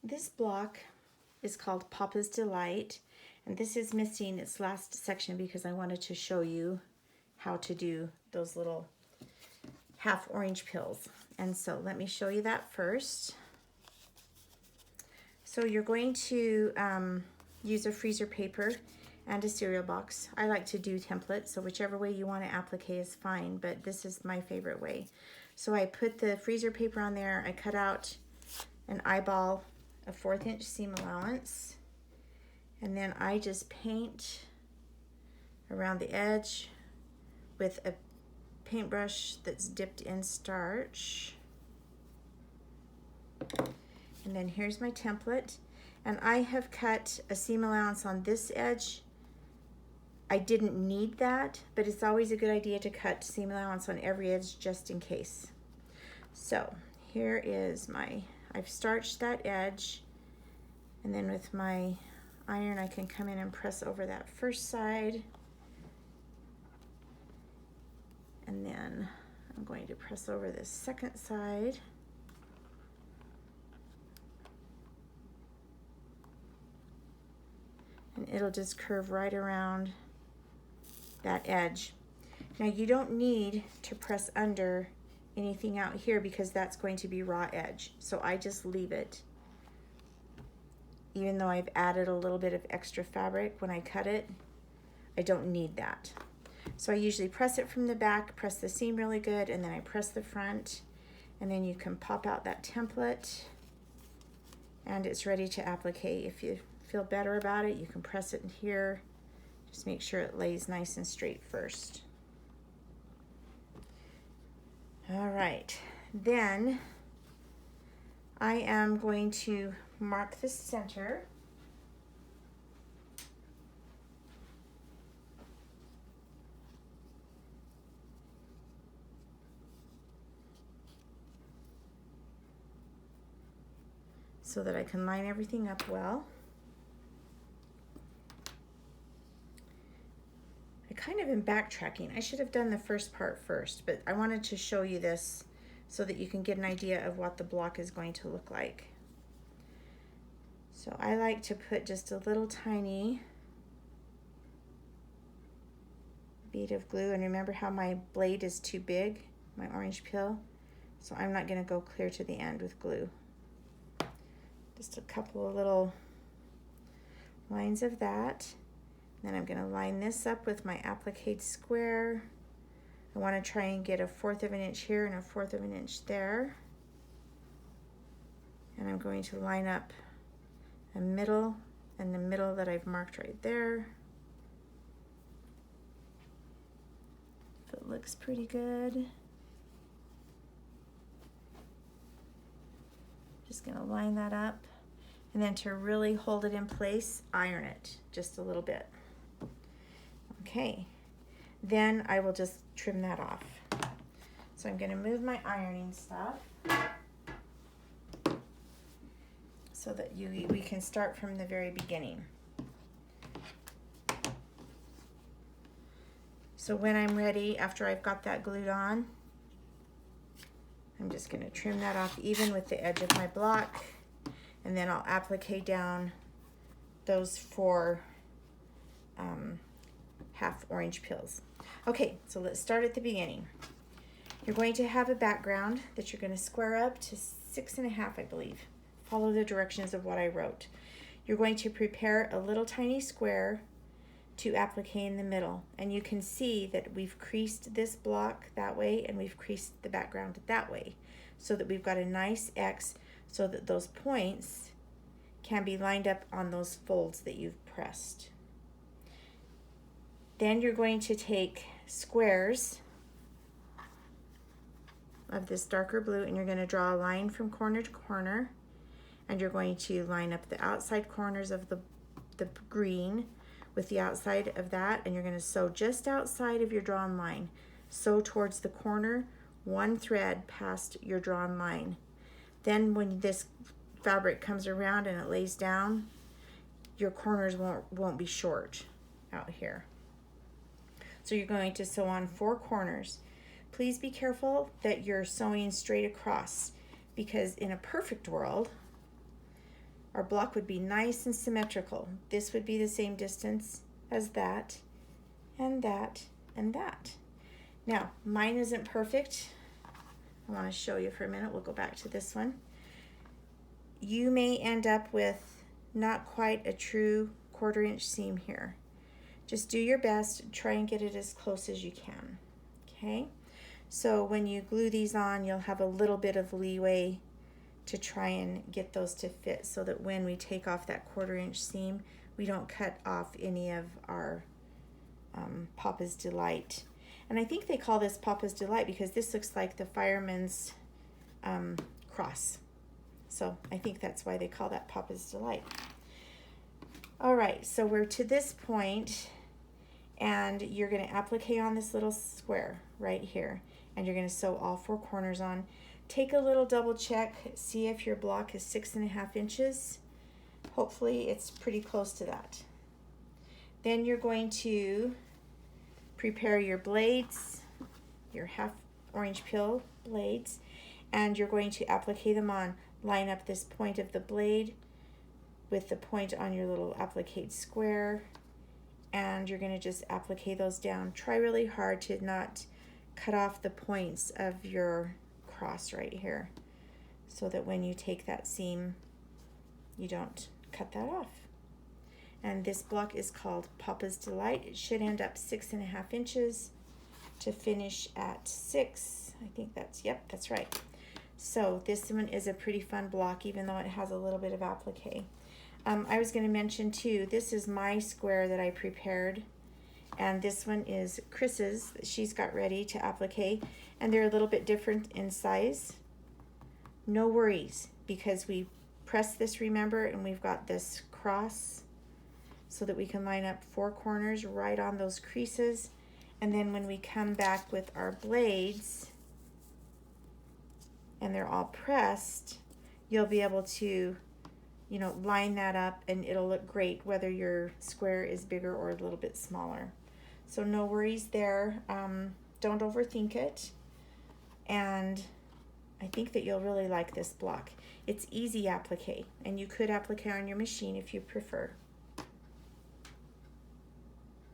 This block is called Papa's Delight, and this is missing its last section because I wanted to show you how to do those little half orange pills. And so let me show you that first. So you're going to use a freezer paper and a cereal box. I like to do templates, so whichever way you want to applique is fine, but this is my favorite way. So I put the freezer paper on there, I cut out an eyeball, a 1/4 inch seam allowance, and then I just paint around the edge with a paintbrush that's dipped in starch. And then here's my template, and I have cut a seam allowance on this edge. I didn't need that, but it's always a good idea to cut seam allowance on every edge just in case. So here is I've starched that edge, and then with my iron I can come in and press over that first side, and then I'm going to press over this second side. And it'll just curve right around that edge. Now you don't need to press under anything out here because that's going to be raw edge. So I just leave it. Even though I've added a little bit of extra fabric when I cut it, I don't need that. So I usually press it from the back, press the seam really good, and then I press the front, and then you can pop out that template and it's ready to applique. If you feel better about it, you can press it in here. Just make sure it lays nice and straight first. All right, then I am going to mark the center. So that I can line everything up well. I kind of am backtracking. I should have done the first part first, but I wanted to show you this so that you can get an idea of what the block is going to look like. So I like to put just a little tiny bead of glue, and remember how my blade is too big, my orange peel, so I'm not going to go clear to the end with glue. Just a couple of little lines of that. Then I'm going to line this up with my applique square. I want to try and get a 1/4 of an inch here and a 1/4 of an inch there. And I'm going to line up a middle and the middle that I've marked right there. If it looks pretty good. Just going to line that up, and then to really hold it in place, iron it just a little bit. Okay, then I will just trim that off. So I'm going to move my ironing stuff so that we can start from the very beginning. So when I'm ready, after I've got that glued on, I'm just going to trim that off even with the edge of my block, and then I'll applique down those 4 half orange pills. Okay, so let's start at the beginning. You're going to have a background that you're going to square up to 6.5, I believe. Follow the directions of what I wrote. You're going to prepare a little tiny square to applique in the middle, and you can see that we've creased this block that way and we've creased the background that way, so that we've got a nice X so that those points can be lined up on those folds that you've pressed. Then you're going to take squares of this darker blue, and you're going to draw a line from corner to corner, and you're going to line up the outside corners of the green with the outside of that, and you're going to sew just outside of your drawn line. Sew towards the corner, 1 thread past your drawn line. Then when this fabric comes around and it lays down, your corners won't be short out here. So you're going to sew on 4 corners. Please be careful that you're sewing straight across, because in a perfect world, our block would be nice and symmetrical. This would be the same distance as that, and that, and that. Now, mine isn't perfect. I want to show you for a minute. We'll go back to this one. You may end up with not quite a true 1/4 inch seam here. Just do your best, try and get it as close as you can, okay? So when you glue these on, you'll have a little bit of leeway to try and get those to fit so that when we take off that 1/4 inch seam, we don't cut off any of our Papa's Delight. And I think they call this Papa's Delight because this looks like the fireman's cross. So I think that's why they call that Papa's Delight. All right, so we're to this point, and you're going to applique on this little square right here, and you're going to sew all 4 corners on. Take a little double check, see if your block is 6.5 inches. Hopefully it's pretty close to that. Then you're going to prepare your blades, your half orange peel blades, and you're going to applique them on. Line up this point of the blade with the point on your little applique square, and you're going to just applique those down. Try really hard to not cut off the points of your cross right here so that when you take that seam, you don't cut that off. And this block is called Papa's Delight. It should end up 6.5 inches to finish at 6. I think that's, yep, that's right. So this one is a pretty fun block, even though it has a little bit of applique. I was going to mention too, this is my square that I prepared, and this one is Chris's that she's got ready to applique, and they're a little bit different in size. No worries, because we pressed this, remember, and we've got this cross so that we can line up 4 corners right on those creases, and then when we come back with our blades and they're all pressed, you'll be able to, you know, line that up, and it'll look great whether your square is bigger or a little bit smaller. So no worries there. Don't overthink it, and I think that you'll really like this block. It's easy applique, and you could applique on your machine if you prefer.